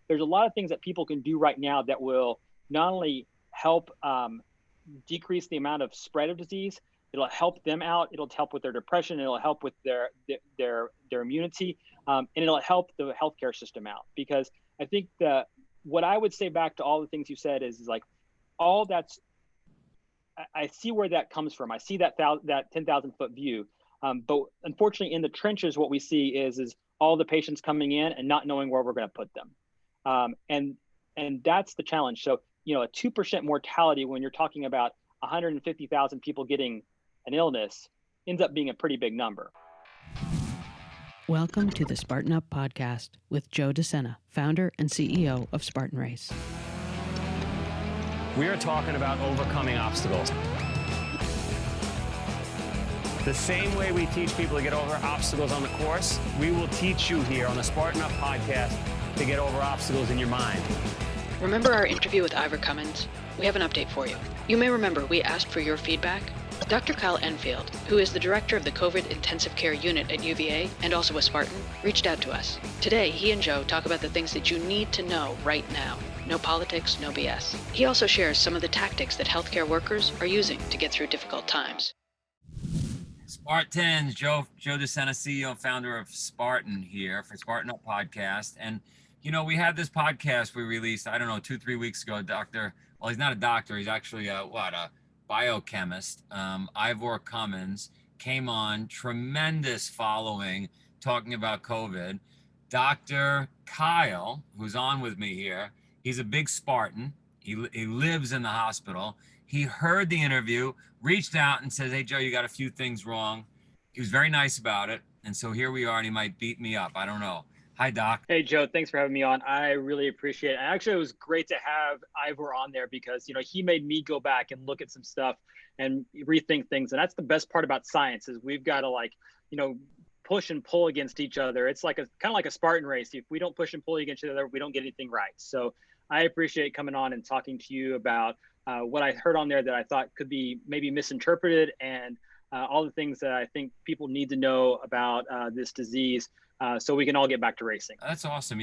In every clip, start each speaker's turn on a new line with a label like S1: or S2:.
S1: there's a lot of things that people can do right now that will not only help decrease the amount of spread of disease, it'll help them out, it'll help with their depression, it'll help with their immunity, and it'll help the healthcare system out. Because I think that what I would say back to all the things you said is like, all that's, I see where that comes from. I see that 10,000 foot view. But unfortunately in the trenches, what we see is all the patients coming in and not knowing where we're going to put them. And that's the challenge. So, a 2% mortality when you're talking about 150,000 people getting an illness ends up being a pretty big number.
S2: Welcome to the Spartan Up Podcast with Joe Desena, founder and CEO of Spartan Race.
S3: We are talking about overcoming obstacles. The same way we teach people to get over obstacles on the course, we will teach you here on the Spartan Up Podcast to get over obstacles in your mind.
S2: Remember our interview with Ivor Cummins? We have an update for you. You may remember we asked for your feedback. Dr. Kyle Enfield, who is the director of the COVID Intensive Care Unit at UVA and also a Spartan, reached out to us. Today, he and Joe talk about the things that you need to know right now. No politics, no BS. He also shares some of the tactics that healthcare workers are using to get through difficult times.
S4: Spartans, Joe Desena, CEO and founder of Spartan here for Spartan Up Podcast. And, we had this podcast we released, 2-3 weeks ago. He's not a doctor. He's actually a biochemist. Ivor Cummins came on, tremendous following, talking about COVID. Dr. Kyle, who's on with me here, he's a big Spartan. He lives in the hospital. He heard the interview, reached out and says, "Hey, Joe, you got a few things wrong." He was very nice about it. And so here we are, and he might beat me up. I don't know. Hi, Doc.
S1: Hey, Joe, thanks for having me on. I really appreciate it. Actually, it was great to have Ivor on there because, he made me go back and look at some stuff and rethink things. And that's the best part about science is we've got to push and pull against each other. It's like kind of like a Spartan race. If we don't push and pull against each other, we don't get anything right. So I appreciate coming on and talking to you about what I heard on there that I thought could be maybe misinterpreted and all the things that I think people need to know about this disease so we can all get back to racing.
S4: That's awesome.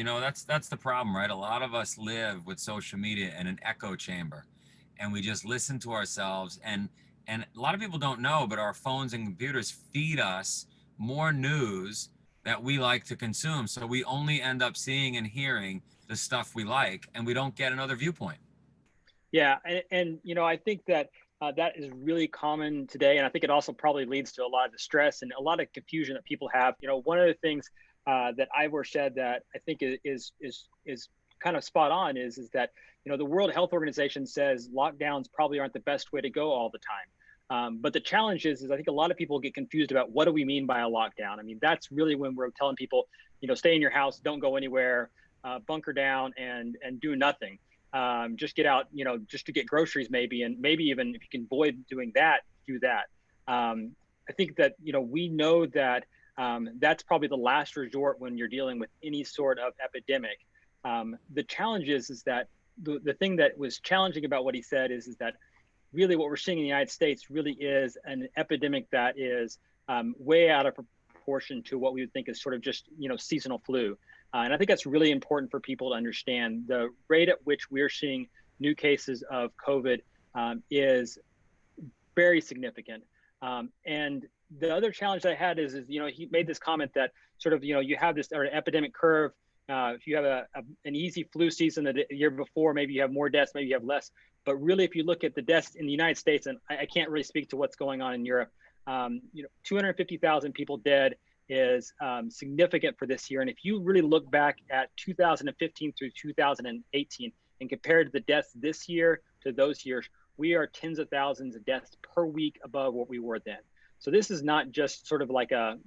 S4: That's the problem, right? A lot of us live with social media in an echo chamber and we just listen to ourselves. And a lot of people don't know, but our phones and computers feed us more news that we like to consume. So we only end up seeing and hearing the stuff we like, and we don't get another viewpoint.
S1: Yeah. And I think that that is really common today. And I think it also probably leads to a lot of the stress and a lot of confusion that people have. One of the things that Ivor said that I think is kind of spot on is that, the World Health Organization says lockdowns probably aren't the best way to go all the time. But the challenge is I think a lot of people get confused about what do we mean by a lockdown? I mean, that's really when we're telling people, stay in your house, don't go anywhere, bunker down and do nothing. Just get out, just to get groceries maybe, and maybe even if you can avoid doing that, do that. I think that, we know that that's probably the last resort when you're dealing with any sort of epidemic. The challenge is that the thing that was challenging about what he said is that really what we're seeing in the United States really is an epidemic that is way out of proportion to what we would think is sort of just, seasonal flu. And I think that's really important for people to understand. The rate at which we're seeing new cases of COVID is very significant. And the other challenge I had is he made this comment that sort of, you have this epidemic curve. If you have an easy flu season the year before, maybe you have more deaths, maybe you have less. But really, if you look at the deaths in the United States, and I can't really speak to what's going on in Europe, 250,000 people dead is significant for this year. And if you really look back at 2015 through 2018 and compare the deaths this year to those years, we are tens of thousands of deaths per week above what we were then. So this is not just sort of like a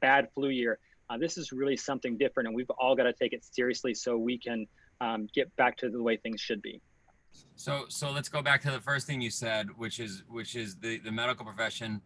S1: bad flu year. This is really something different, and we've all got to take it seriously so we can get back to the way things should be.
S4: So let's go back to the first thing you said, which is the medical profession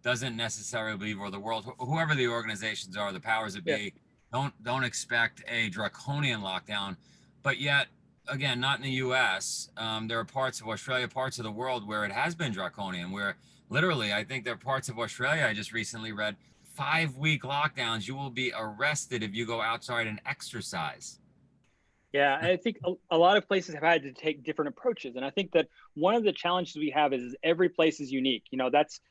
S4: doesn't necessarily believe, or the world, whoever the organizations are, the powers that be, don't expect a draconian lockdown. But yet, again, not in the U.S. There are parts of Australia, parts of the world where it has been draconian, where literally, I think there are parts of Australia, I just recently read, 5-week lockdowns. You will be arrested if you go outside and exercise.
S1: Yeah, I think a lot of places have had to take different approaches, and I think that one of the challenges we have is every place is unique. That's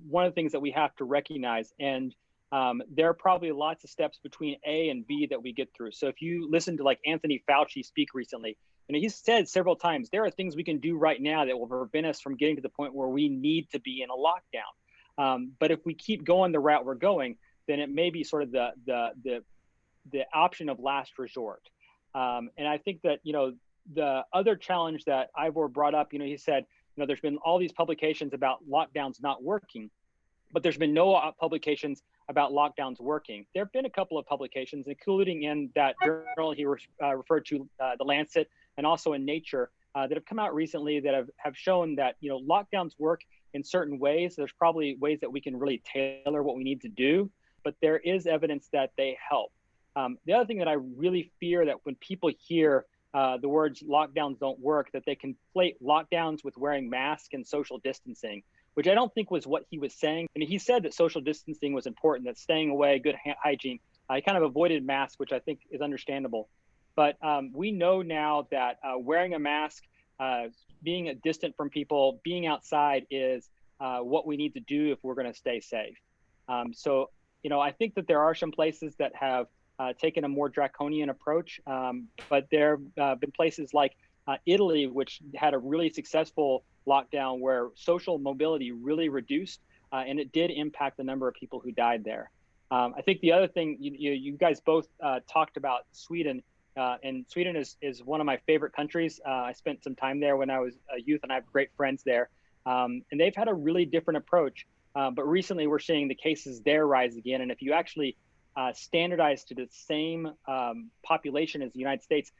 S1: one of the things that we have to recognize, and there are probably lots of steps between A and B that we get through. So if you listen to like Anthony Fauci speak recently, he said several times there are things we can do right now that will prevent us from getting to the point where we need to be in a lockdown. But if we keep going the route we're going, then it may be sort of the option of last resort. And I think that, the other challenge that Ivor brought up, he said, there's been all these publications about lockdowns not working, but there's been no publications about lockdowns working. There have been a couple of publications, including in that journal he referred to, The Lancet, and also in Nature, that have come out recently that have shown that, lockdowns work in certain ways. There's probably ways that we can really tailor what we need to do, but there is evidence that they help. The other thing that I really fear that when people hear the words lockdowns don't work, that they conflate lockdowns with wearing masks and social distancing, which I don't think was what he was saying. He said that social distancing was important, that staying away, good hygiene. He kind of avoided masks, which I think is understandable. But we know now that wearing a mask, being distant from people, being outside is what we need to do if we're going to stay safe. So, I think that there are some places that have taken a more draconian approach, but there have been places like Italy, which had a really successful lockdown where social mobility really reduced, and it did impact the number of people who died there. I think the other thing, you guys both talked about Sweden, and Sweden is one of my favorite countries. I spent some time there when I was a youth, and I have great friends there, and they've had a really different approach. But recently we're seeing the cases there rise again, and if you actually standardized to the same population as the United States,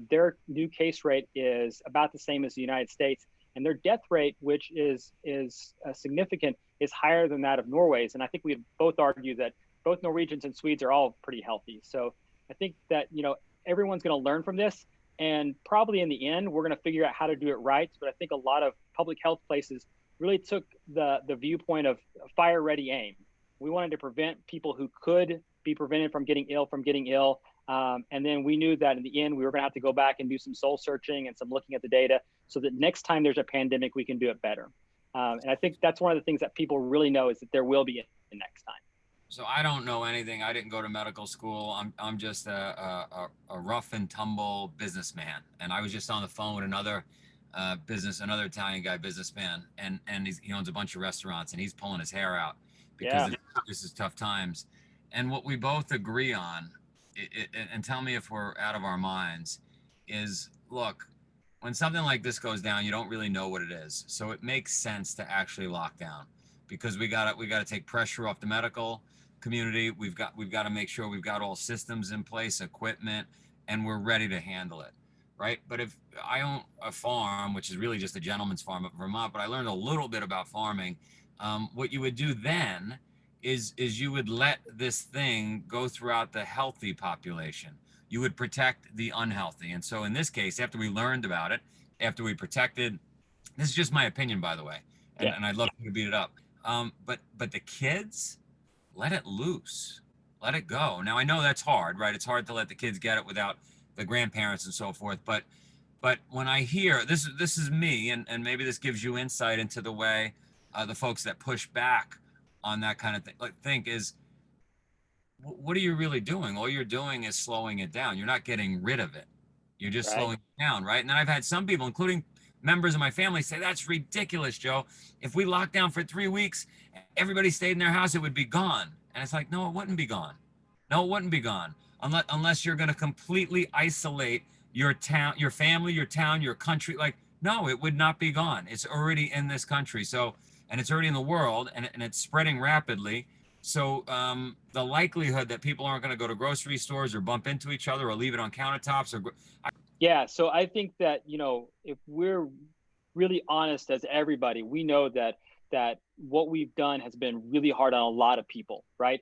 S1: their new case rate is about the same as the United States, and their death rate, which is significant, is higher than that of Norway's. And I think we both argue that both Norwegians and Swedes are all pretty healthy. So I think that everyone's going to learn from this, and probably in the end we're going to figure out how to do it right. But I think a lot of public health places really took the viewpoint of fire ready aim. We wanted to prevent people who could be prevented from getting ill. And then we knew that in the end, we were going to have to go back and do some soul searching and some looking at the data so that next time there's a pandemic, we can do it better. And I think that's one of the things that people really know is that there will be a next time.
S4: So I don't know anything. I didn't go to medical school. I'm just a rough and tumble businessman. And I was just on the phone with another Italian guy, businessman, and he owns a bunch of restaurants, and he's pulling his hair out because this is tough times. And what we both agree on, and tell me if we're out of our minds, is look, when something like this goes down, you don't really know what it is. So it makes sense to actually lock down, because we got to take pressure off the medical community. We've got to make sure we've got all systems in place, equipment, and we're ready to handle it, right? But if I own a farm, which is really just a gentleman's farm up in Vermont, but I learned a little bit about farming. What you would do then is you would let this thing go throughout the healthy population. You would protect the unhealthy. And so in this case, after we learned about it, after we protected, this is just my opinion, by the way, and I'd love to beat it up. But the kids, let it loose, let it go. Now I know that's hard, right? It's hard to let the kids get it without the grandparents and so forth. But when I hear this is me, and maybe this gives you insight into the way the folks that push back on that kind of thing think is, what are you really doing? All you're doing is slowing it down. You're not getting rid of it. You're just slowing it down, right? And then I've had some people, including members of my family, say, that's ridiculous, Joe. If we locked down for 3 weeks, everybody stayed in their house, it would be gone. And it's like, no, it wouldn't be gone. No, it wouldn't be gone. Unless you're going to completely isolate your town, your family, your town, your country. Like, no, it would not be gone. It's already in this country. So, and it's already in the world, and it's spreading rapidly. So the likelihood that people aren't going to go to grocery stores or bump into each other or leave it on countertops or
S1: so I think that, if we're really honest as everybody, we know that what we've done has been really hard on a lot of people, right?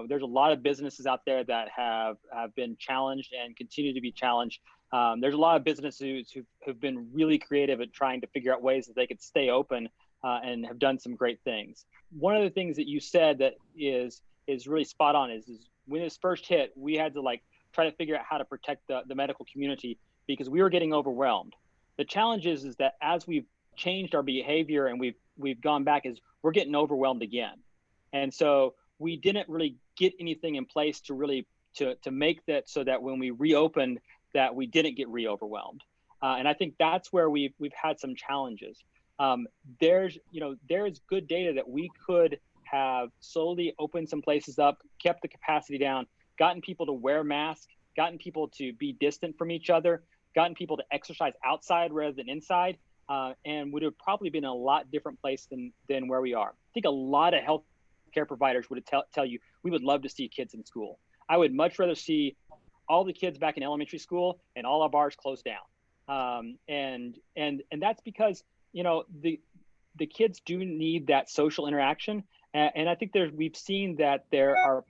S1: There's a lot of businesses out there that have been challenged and continue to be challenged. There's a lot of businesses who've been really creative at trying to figure out ways that they could stay open and have done some great things. One of the things that you said that is really spot on is when this first hit, we had to try to figure out how to protect the medical community because we were getting overwhelmed. The challenge is that as we've changed our behavior and we've gone back, is we're getting overwhelmed again. And so we didn't really get anything in place to really to make that so that when we reopened that we didn't get re-overwhelmed. And I think that's where we've had some challenges. There's good data that we could have slowly opened some places up, kept the capacity down, gotten people to wear masks, gotten people to be distant from each other, gotten people to exercise outside rather than inside, and would have probably been in a lot different place than where we are. I think a lot of healthcare providers would tell you, we would love to see kids in school. I would much rather see all the kids back in elementary school and all our bars closed down. And that's because, the kids do need that social interaction. And I think we've seen that there are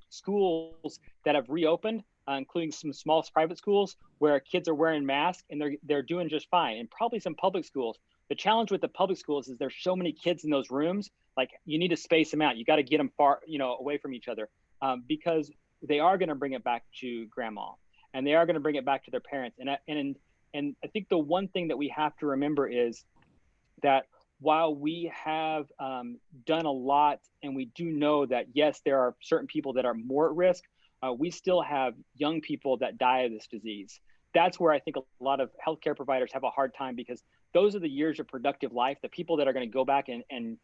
S1: schools that have reopened, including some small private schools where kids are wearing masks and they're doing just fine, and probably some public schools. The challenge with the public schools is there's so many kids in those rooms, like you need to space them out. You got to get them far, away from each other, because they are going to bring it back to grandma, and they are going to bring it back to their parents. And I think the one thing that we have to remember is that while we have done a lot, and we do know that, yes, there are certain people that are more at risk, we still have young people that die of this disease. That's where I think a lot of healthcare providers have a hard time, because those are the years of productive life, the people that are going to go back and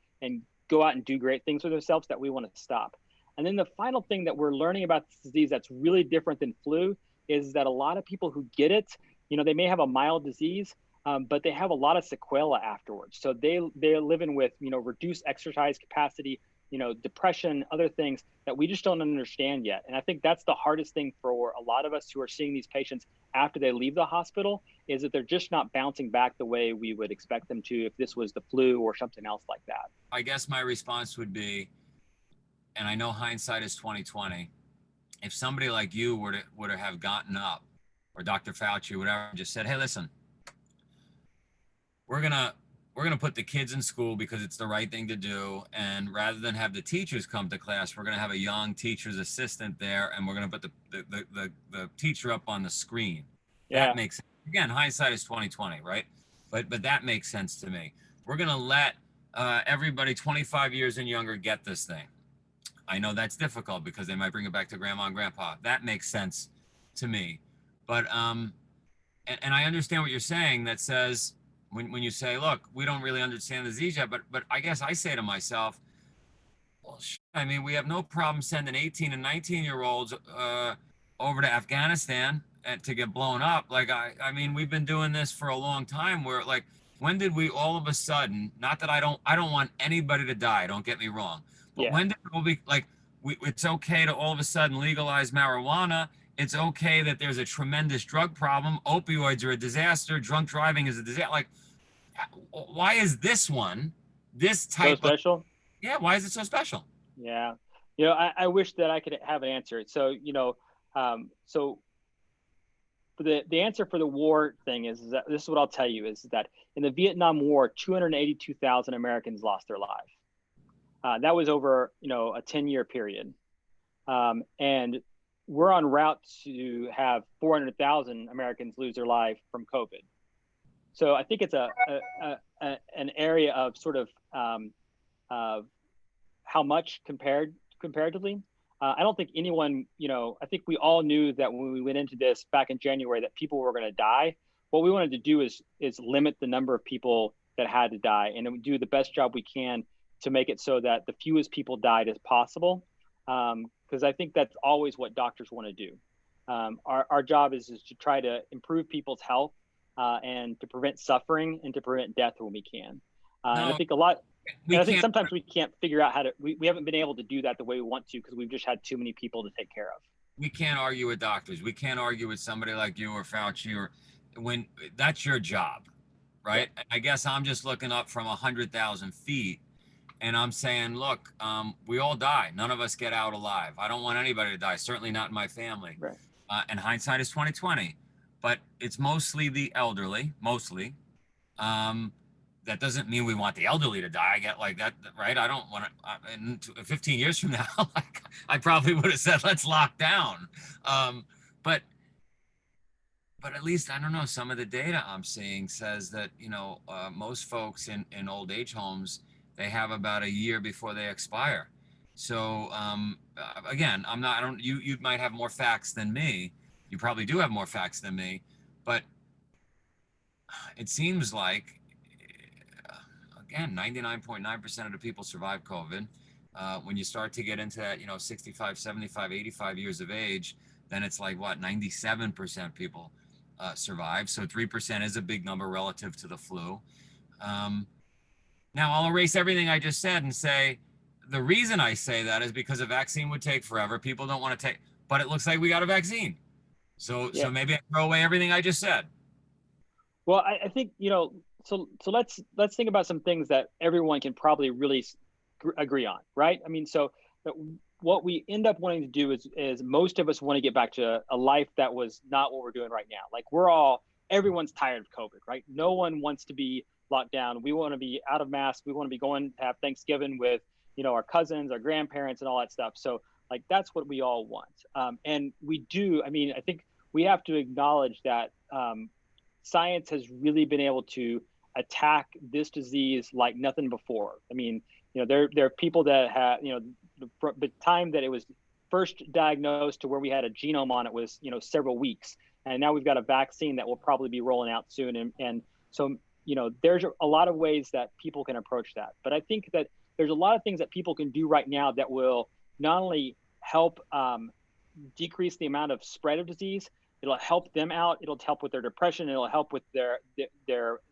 S1: go out and do great things for themselves, that we want to stop. And then the final thing that we're learning about this disease that's really different than flu is that a lot of people who get it, they may have a mild disease, but they have a lot of sequela afterwards. So they're living with, reduced exercise capacity, depression, other things that we just don't understand yet. And I think that's the hardest thing for a lot of us who are seeing these patients after they leave the hospital, is that they're just not bouncing back the way we would expect them to if this was the flu or something else like that.
S4: I guess my response would be, and I know hindsight is 2020, if somebody like you would have gotten up, or Dr. Fauci, whatever, just said, hey, listen, we're gonna put the kids in school because it's the right thing to do, and rather than have the teachers come to class, we're gonna have a young teacher's assistant there, and we're gonna put the teacher up on the screen.
S1: Yeah.
S4: That makes sense. Again, hindsight is 2020, right? But that makes sense to me. We're gonna let everybody 25 years and younger get this thing. I know that's difficult because they might bring it back to grandma and grandpa. That makes sense to me. But and I understand what you're saying, that says, when you say, look, we don't really understand the disease yet, but I guess I say to myself, well, I mean, we have no problem sending 18 and 19-year-olds over to Afghanistan to get blown up. Like, I mean, we've been doing this for a long time, where, like, when did we all of a sudden, not that I don't want anybody to die, don't get me wrong, but when did we, like, it's okay to all of a sudden legalize marijuana? It's okay that there's a tremendous drug problem. Opioids are a disaster. Drunk driving is a disaster. Like, why is this type
S1: so special?
S4: Yeah, why is it so special?
S1: Yeah, I wish that I could have an answer. So, so the answer for the war thing is that this is what I'll tell you, is that in the Vietnam War, 282,000 Americans lost their lives. That was over, a 10-year period. And we're on route to have 400,000 Americans lose their life from COVID. So I think it's an area of sort of how much comparatively. I don't think anyone, I think we all knew that when we went into this back in January that people were going to die. What we wanted to do is limit the number of people that had to die, and do the best job we can to make it so that the fewest people died as possible. Because I think that's always what doctors want to do. Our job is to try to improve people's health and to prevent suffering and to prevent death when we can. And I think I think sometimes we can't figure out how to, we haven't been able to do that the way we want to, because we've just had too many people to take care of.
S4: We can't argue with doctors. We can't argue with somebody like you or Fauci, or when that's your job, right? Yeah. I guess I'm just looking up from 100,000 feet. And I'm saying, look, we all die. None of us get out alive. I don't want anybody to die, certainly not in my family.
S1: Right.
S4: And hindsight is 2020. But it's mostly the elderly, mostly. That doesn't mean we want the elderly to die. I get like that, right? I don't want to, in 15 years from now, like, I probably would have said, let's lock down. But at least, I don't know, some of the data I'm seeing says that, most folks in old age homes, they have about a year before they expire. So again, you might have more facts than me. You probably do have more facts than me, but it seems like, again, 99.9% of the people survive COVID. When you start to get into that, 65, 75, 85 years of age, then it's like, what, 97% people survive. So 3% is a big number relative to the flu. Now, I'll erase everything I just said and say, the reason I say that is because a vaccine would take forever. People don't want to take, but it looks like we got a vaccine. So maybe I throw away everything I just said.
S1: Well, I think, so let's think about some things that everyone can probably really agree on, right? I mean, so what we end up wanting to do is most of us want to get back to a life that was not what we're doing right now. Like everyone's tired of COVID, right? No one wants to be locked down. We want to be out of masks. We want to be going to have Thanksgiving with, our cousins, our grandparents, and all that stuff. So like, that's what we all want. And we do, I think we have to acknowledge that science has really been able to attack this disease like nothing before. I mean, there are people that have, the time that it was first diagnosed to where we had a genome on it was, several weeks. And now we've got a vaccine that will probably be rolling out soon. And so, there's a lot of ways that people can approach that. But I think that there's a lot of things that people can do right now that will not only help decrease the amount of spread of disease, it'll help them out. It'll help with their depression. It'll help with their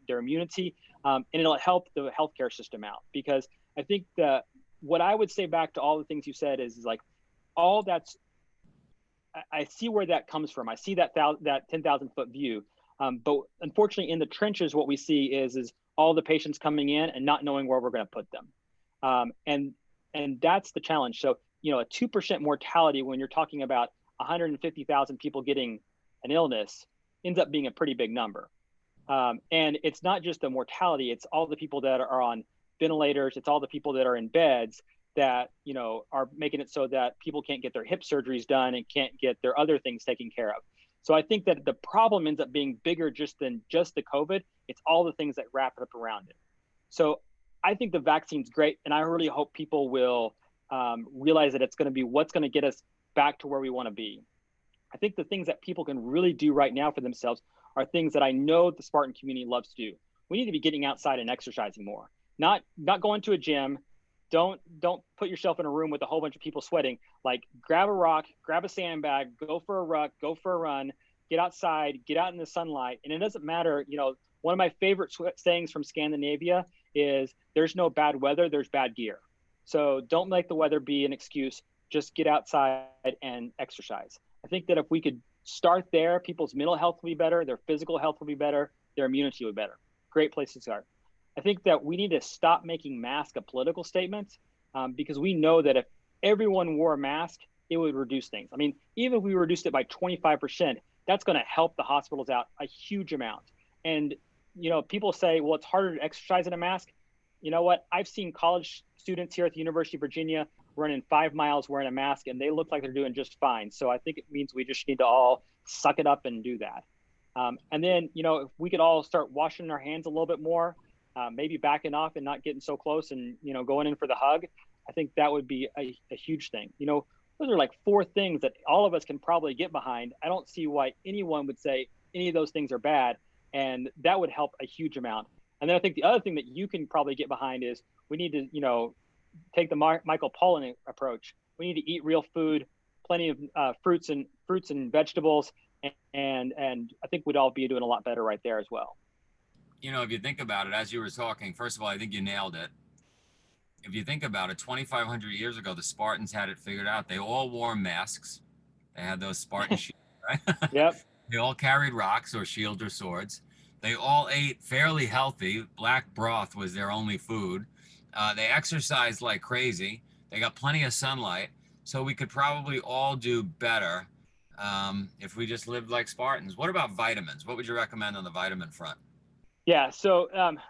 S1: immunity, and it'll help the healthcare system out. Because I think that what I would say back to all the things you said is like, all that's, I see where that comes from. I see that 10,000 foot view. But unfortunately, in the trenches, what we see is all the patients coming in and not knowing where we're going to put them, and that's the challenge. So a 2% mortality when you're talking about 150,000 people getting an illness ends up being a pretty big number. And it's not just the mortality, it's all the people that are on ventilators, it's all the people that are in beds that, are making it so that people can't get their hip surgeries done and can't get their other things taken care of. So I think that the problem ends up being bigger than just the COVID. It's all the things that wrap it up around it. So I think the vaccine's great. And I really hope people will realize that it's going to be what's going to get us back to where we want to be. I think the things that people can really do right now for themselves are things that I know the Spartan community loves to do. We need to be getting outside and exercising more, not going to a gym. Don't put yourself in a room with a whole bunch of people sweating. Like, grab a rock, grab a sandbag, go for a ruck, go for a run, get outside, get out in the sunlight. And it doesn't matter, one of my favorite sayings from Scandinavia is there's no bad weather, there's bad gear. So don't make the weather be an excuse. Just get outside and exercise. I think that if we could start there, people's mental health will be better, their physical health will be better, their immunity will be better. Great place to start. I think that we need to stop making masks a political statement, because we know that if everyone wore a mask, it would reduce things. I mean, even if we reduced it by 25%, that's going to help the hospitals out a huge amount. And, people say, well, it's harder to exercise in a mask. You know what? I've seen college students here at the University of Virginia running 5 miles wearing a mask, and they look like they're doing just fine. So I think it means we just need to all suck it up and do that. And then, if we could all start washing our hands a little bit more, maybe backing off and not getting so close and, going in for the hug, I think that would be a huge thing. Those are like 4 things that all of us can probably get behind. I don't see why anyone would say any of those things are bad, and that would help a huge amount. And then I think the other thing that you can probably get behind is we need to, take the Michael Pollan approach. We need to eat real food, plenty of fruits and vegetables, and I think we'd all be doing a lot better right there as well.
S4: If you think about it, as you were talking, first of all, I think you nailed it. If you think about it, 2,500 years ago, the Spartans had it figured out. They all wore masks. They had those Spartan shields, right?
S1: Yep.
S4: They all carried rocks or shields or swords. They all ate fairly healthy. Black broth was their only food. They exercised like crazy. They got plenty of sunlight. So we could probably all do better if we just lived like Spartans. What about vitamins? What would you recommend on the vitamin front?
S1: Yeah, so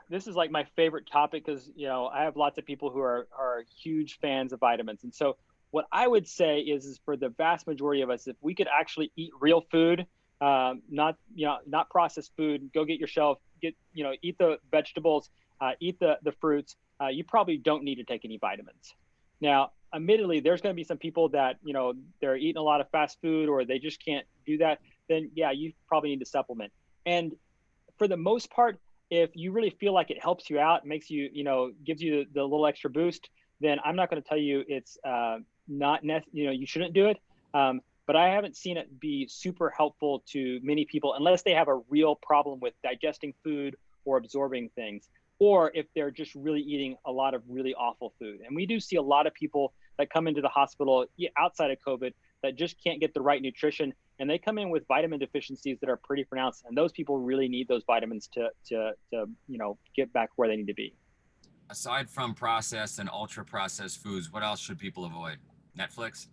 S1: this is like my favorite topic because, I have lots of people who are huge fans of vitamins. And so what I would say is for the vast majority of us, if we could actually eat real food, not processed food, go get your shelf, eat the vegetables, eat the fruits, you probably don't need to take any vitamins. Now, admittedly, there's going to be some people that, they're eating a lot of fast food or they just can't do that. Then yeah, you probably need to supplement. And for the most part, if you really feel like it helps you out, makes you, gives you the little extra boost, then I'm not going to tell you it's you shouldn't do it. But I haven't seen it be super helpful to many people unless they have a real problem with digesting food or absorbing things, or if they're just really eating a lot of really awful food. And we do see a lot of people that come into the hospital outside of COVID that just can't get the right nutrition, and they come in with vitamin deficiencies that are pretty pronounced. And those people really need those vitamins to get back where they need to be.
S4: Aside from processed and ultra processed foods, what else should people avoid? Netflix?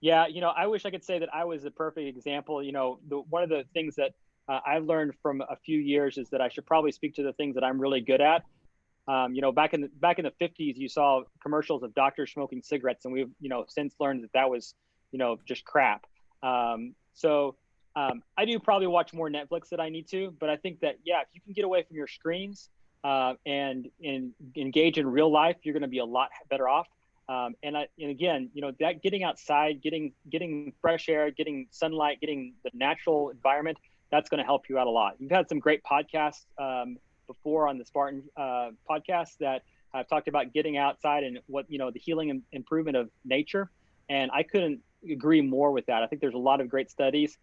S1: Yeah, I wish I could say that I was a perfect example. One of the things that I've learned from a few years is that I should probably speak to the things that I'm really good at. Back in the 50s, you saw commercials of doctors smoking cigarettes, and we've since learned that was just crap. So I do probably watch more Netflix than I need to, but I think that if you can get away from your screens and engage in real life, you're going to be a lot better off. And again, that getting outside, getting fresh air, getting sunlight, getting the natural environment, that's going to help you out a lot. You've had some great podcasts before on the Spartan Podcast that have talked about getting outside and what, the healing and improvement of nature. And I couldn't agree more with that. I think there's a lot of great studies.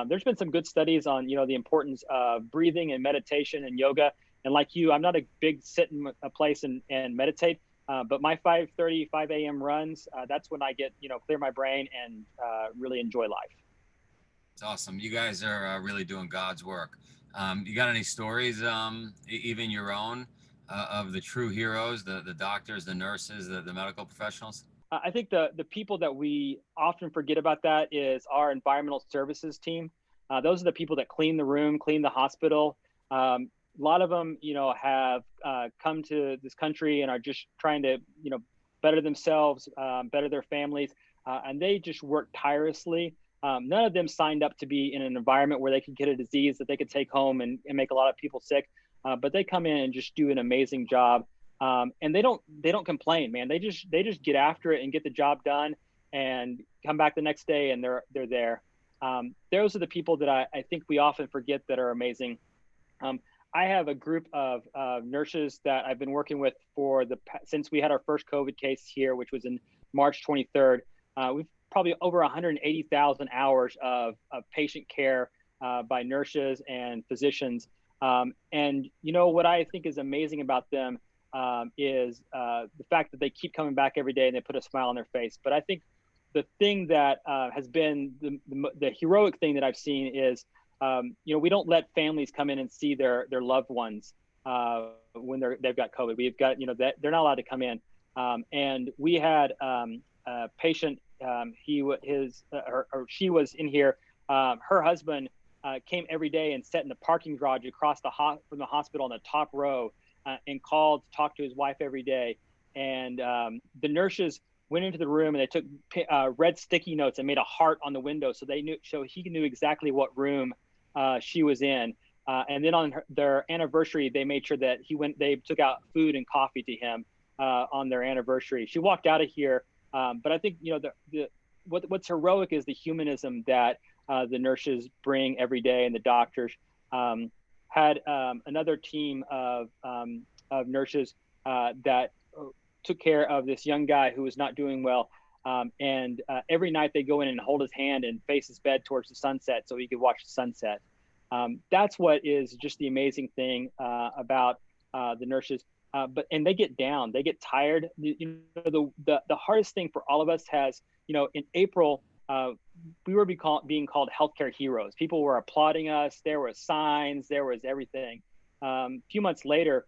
S1: There's been some good studies on, the importance of breathing and meditation and yoga. And like you, I'm not a big sit in a place and meditate. But my 5:30, 5 a.m. runs, that's when I get, clear my brain and really enjoy life.
S4: It's awesome. You guys are really doing God's work. You got any stories, even your own, of the true heroes, the doctors, the nurses, the medical professionals?
S1: I think the people that we often forget about that is our environmental services team. Those are the people that clean the room, clean the hospital. A lot of them, have come to this country and are just trying to, better themselves, better their families, and they just work tirelessly. None of them signed up to be in an environment where they could get a disease that they could take home and make a lot of people sick. But they come in and just do an amazing job. And they don't complain, man. They just get after it and get the job done and come back the next day and they're there. Those are the people that I think we often forget that are amazing. I have a group of nurses that I've been working with since we had our first COVID case here, which was in March 23rd. We've probably over 180,000 hours of patient care by nurses and physicians. And what I think is amazing about them is the fact that they keep coming back every day and they put a smile on their face. But I think the thing that has been the heroic thing that I've seen is, we don't let families come in and see their loved ones when they've got COVID. We've got, that they're not allowed to come in. And we had a patient, she was in here. Her husband came every day and sat in the parking garage across from the hospital on the top row and called to talk to his wife every day. And the nurses went into the room and they took red sticky notes and made a heart on the window so he knew exactly what room she was in. And then on their anniversary, they made sure that they took out food and coffee to him on their anniversary. She walked out of here. But I think, what's heroic is the humanism that the nurses bring every day, and the doctors. Had another team of nurses that took care of this young guy who was not doing well. And every night they go in and hold his hand and face his bed towards the sunset so he could watch the sunset. That's what is just the amazing thing about the nurses. And they get down, they get tired. The hardest thing for all of us in April, we were being called healthcare heroes. People were applauding us. There were signs, there was everything. A few months later,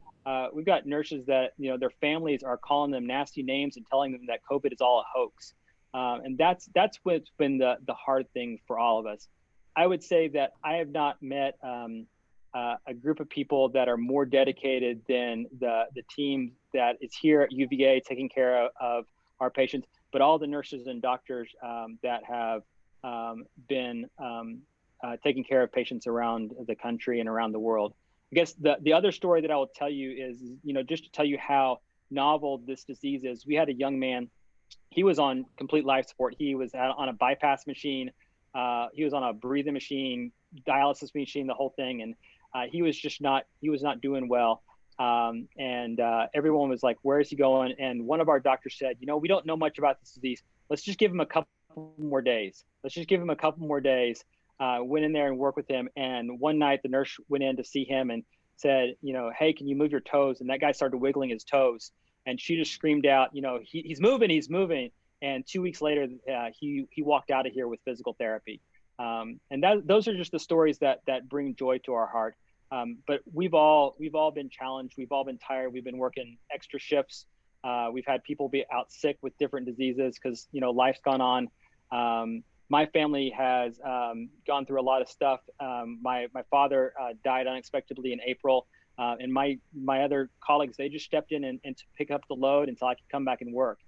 S1: we've got nurses that, their families are calling them nasty names and telling them that COVID is all a hoax. And that's what's been the hard thing for all of us. I would say that I have not met a group of people that are more dedicated than the team that is here at UVA taking care of our patients. but all the nurses and doctors that have been taking care of patients around the country and around the world. I guess the other story that I will tell you is, just to tell you how novel this disease is. We had a young man, he was on complete life support. He was on a bypass machine. He was on a breathing machine, dialysis machine, the whole thing. And he was not doing well. And everyone was like, where is he going? And one of our doctors said, we don't know much about this disease. Let's just give him a couple more days. Went in there and worked with him. And one night the nurse went in to see him and said, hey, can you move your toes? And that guy started wiggling his toes. And she just screamed out, he's moving. And 2 weeks later, he walked out of here with physical therapy. And those are just the stories that bring joy to our heart. But we've all been challenged. We've all been tired. We've been working extra shifts. We've had people be out sick with different diseases because, life's gone on. My family has gone through a lot of stuff. My father died unexpectedly in April. And my other colleagues, they just stepped in and to pick up the load until I could come back and work.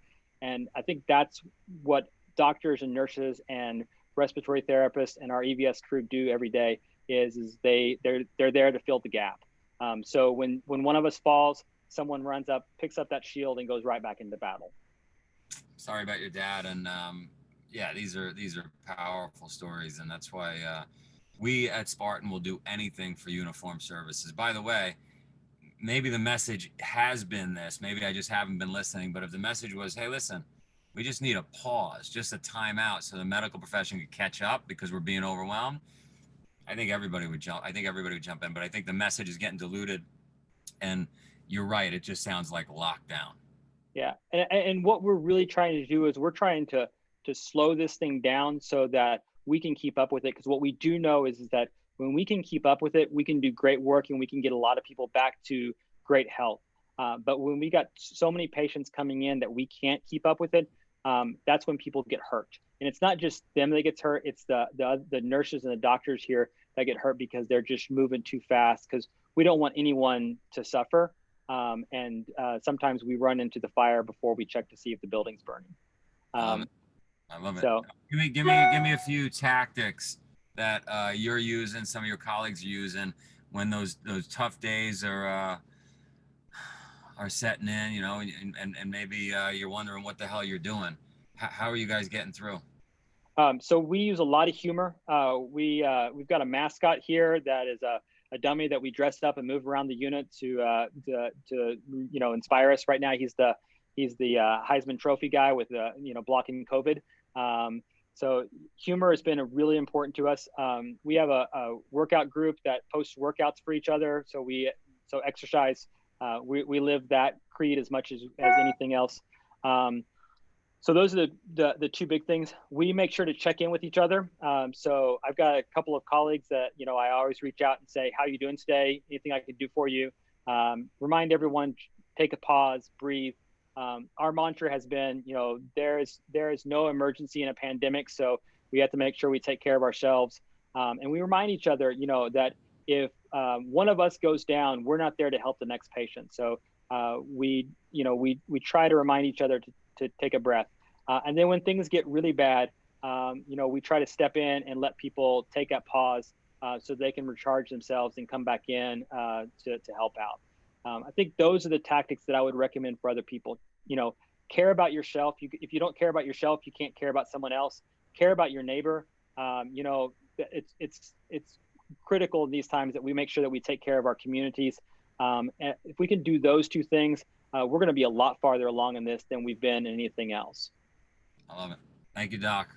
S1: And I think that's what doctors and nurses and respiratory therapists and our EVS crew do every day is they're there to fill the gap. So when one of us falls, someone runs up, picks up that shield and goes right back into battle.
S4: Sorry about your dad. And these are powerful stories. And that's why we at Spartan will do anything for uniformed services. By the way, maybe the message has been this, maybe I just haven't been listening, but if the message was, hey, listen, we just need a pause, just a timeout so the medical profession could catch up because we're being overwhelmed, I think everybody would jump in, but I think the message is getting diluted. And you're right, it just sounds like lockdown.
S1: Yeah, and what we're really trying to do is we're trying to slow this thing down so that we can keep up with it. Because what we do know is that when we can keep up with it, we can do great work and we can get a lot of people back to great health. But when we got so many patients coming in that we can't keep up with it, that's when people get hurt. And it's not just them that gets hurt, it's the nurses and the doctors here that get hurt because they're just moving too fast, because we don't want anyone to suffer. And sometimes we run into the fire before we check to see if the building's burning.
S4: I love it.
S1: So
S4: give me a few tactics that you're using, some of your colleagues are using when those tough days are setting in, and maybe you're wondering what the hell you're doing. How are you guys getting through?
S1: So we use a lot of humor. We've got a mascot here that is a dummy that we dressed up and move around the unit to inspire us. Right now, he's the Heisman Trophy guy with blocking COVID. So humor has been really important to us. We have a workout group that posts workouts for each other. So exercise. We live that creed as much as anything else. So those are the two big things. We make sure to check in with each other. So I've got a couple of colleagues that, I always reach out and say, how are you doing today? Anything I can do for you? Remind everyone, take a pause, breathe. Our mantra has been, there is no emergency in a pandemic. So we have to make sure we take care of ourselves. And we remind each other, that if one of us goes down, we're not there to help the next patient. So we try to remind each other to take a breath. And then when things get really bad, we try to step in and let people take that pause so they can recharge themselves and come back in to help out. I think those are the tactics that I would recommend for other people. Care about yourself. If you don't care about yourself, you can't care about someone else. Care about your neighbor. It's critical in these times that we make sure that we take care of our communities. And if we can do those two things, we're going to be a lot farther along in this than we've been in anything else.
S4: I love it. Thank you, Doc.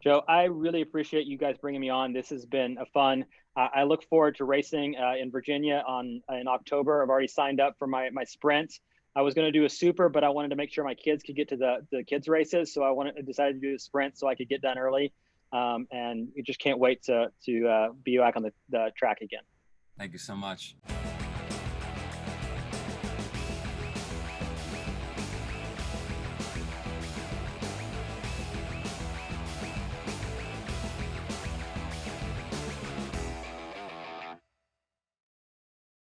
S1: Joe, I really appreciate you guys bringing me on. This has been a fun. I look forward to racing in Virginia in October. I've already signed up for my sprint. I was going to do a super, but I wanted to make sure my kids could get to the kids races. So I decided to do the sprint so I could get done early. And we just can't wait to be back on the track again.
S4: Thank you so much.